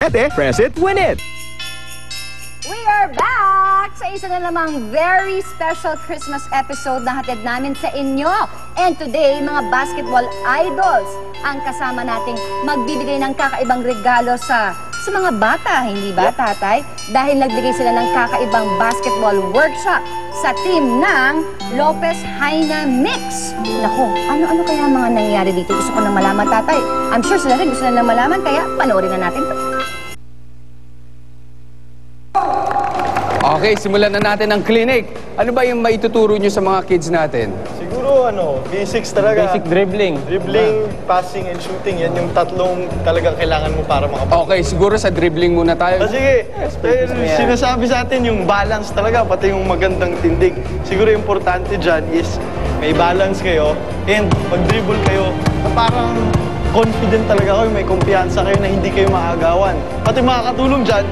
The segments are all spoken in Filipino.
Ete, press it, win it! We are back sa isa na namang very special Christmas episode na hatid namin sa inyo. And today, mga basketball idols ang kasama nating magbibigay ng kakaibang regalo sa mga bata, hindi ba, tatay? Dahil nagbigay sila ng kakaibang basketball workshop sa team ng Lopez Haina Mix. Naku, ano kaya mga nangyayari dito? Gusto ko nang malaman, tatay. I'm sure sila rin gusto nang malaman, kaya panoorin na natin to. Okay, simulan na natin ang clinic. Ano ba yung maituturo nyo sa mga kids natin? Siguro basics talaga. Basic dribbling. Dribbling, passing, and shooting. Yan yung tatlong talagang kailangan mo para makapag... Okay, siguro sa dribbling muna tayo. Sige, sinasabi sa atin yung balance talaga, pati yung magandang tindig. Siguro importante dyan is may balance kayo and pag-dribble kayo na parang confident talaga kayo, may kumpiyansa kayo na hindi kayo maagawan. Pati makakatulong dyan,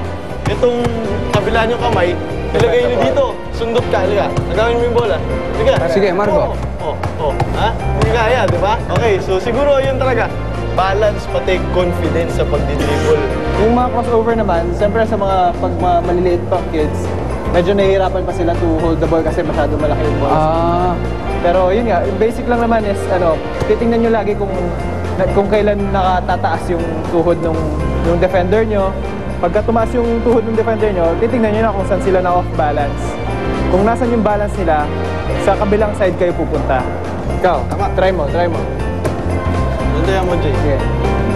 itong kabila nyo kamay, ilagay nyo dito. Sundot ka, halika. Nagawin mo yung bola. Halika. Sige, Marco. Ha? Hindi kaya, di ba? Okay, so siguro yun talaga. Balance, pati confidence sa pagdidribble. Yung mga crossover naman, siyempre sa mga pag maliliit pa kids, medyo nahihirapan pa sila to hold the ball kasi masyado malaki yung ball. Pero yun nga, yung basic lang naman is, titingnan nyo lagi kung kailan nakatataas yung tuhod ng defender nyo. Pagka tumaas yung tuhod ng defender nyo, titingnan nyo na kung saan sila na off balance. Kung nasan yung balance nila, sa kabilang side kayo pupunta. Ikaw, try mo. Nandiyan mo, Jay. Sige.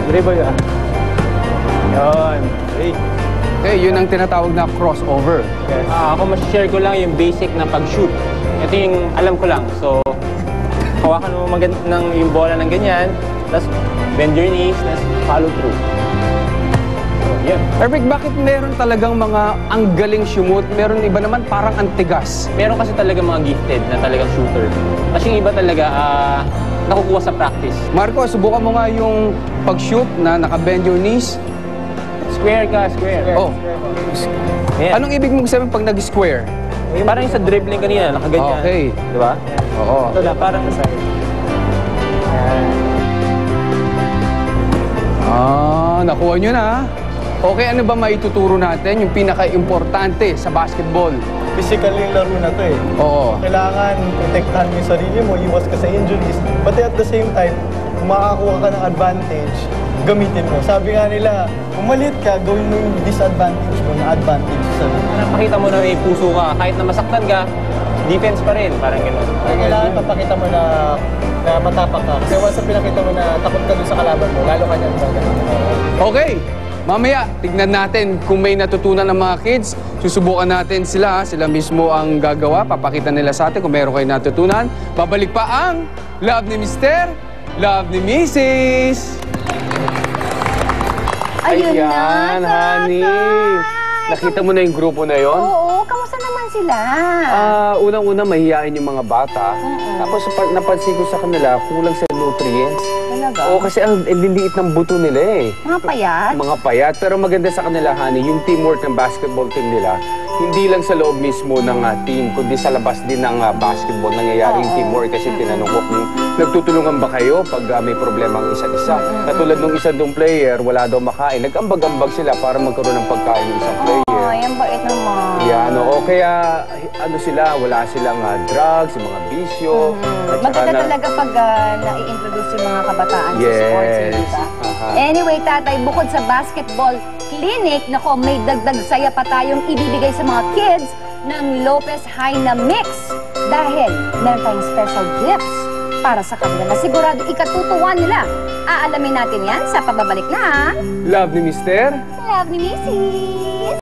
Dribble yun. Yun. Okay, yun ang tinatawag na crossover. Yes. Ako share ko lang yung basic na pag-shoot. Ito yung alam ko lang. So, hawakan mo yung bola ng ganyan, tapos bend your knees, tapos follow through. Yeah. Perfect, bakit meron talagang mga ang galing shumut, meron iba naman parang antigas? Meron kasi talaga mga gifted na talagang shooter. Kasi yung iba talaga nakukuha sa practice. Marco, subukan mo nga yung pag-shoot na naka-bend your knees. Square ka, square. Oh. Yeah. Anong ibig mong sabihin pag nag-square? Parang yung sa dribbling kanina, nakaganyan. Okay. Di ba? Oo. Ito na, parang sa side. Nakuha nyo na. Okay, ano ba maituturo natin? Yung pinaka-importante sa basketball. Physical yung laro na to eh. Oo. Kailangan protektahan mo yung sarili mo, iwas ka sa injuries. Pati at the same time, kung makakuha ka ng advantage, gamitin mo. Sabi nga nila, kung maliit ka, gawin mo yung disadvantage mo na advantage sa sarili. Pakita mo na may puso ka. Kahit na masaktan ka, defense pa rin. Parang gano'n. Kailangan papakita mo na matapak ka. Kasi once na pinakita mo na takot ka doon sa kalaban mo, lalo ka niyan gagawin. Okay. Mamaya, tignan natin kung may natutunan ng mga kids. Susubukan natin sila mismo ang gagawa. Papakita nila sa atin kung meron kayo natutunan. Babalik pa ang Love ni Mister, Love ni Mrs. Ayun Ayan, na, honey. tatay. Nakita mo na yung grupo na yon? Oo, kamusta naman sila? Unang-una, mahihain yung mga bata. Tapos napansin ko sa kanila, kulang sa nutrients. Talaga? Oo, kasi ang liliit ng buto nila eh. Mga payat? Mga payat. Pero maganda sa kanila, honey, yung teamwork ng basketball team nila, hindi lang sa loob mismo ng team, kundi sa labas din ng basketball nangyayari yung teamwork. Kasi tinanong ko kung nagtutulungan ba kayo pag may problema ang isa't isa. Katulad ng isang dong player, wala daw makain. Nag-ambag-ambag sila para magkaroon ng pagkain ng isang player. Yan bait naman. Yan, oo. Kaya, wala silang drugs, yung mga bisyo. Maganda talaga pag nai-introduce yung mga kabataan sa sports, di ba? Anyway, tatay, bukod sa basketball clinic, may dagdag saya pa tayong ibibigay sa mga kids ng Lopez Haina Mix. Dahil meron tayong special gifts para sa kanila na sigurado ikatutuwa nila. Aalamin natin yan sa pababalik na Love ni Mister, Love ni Mrs.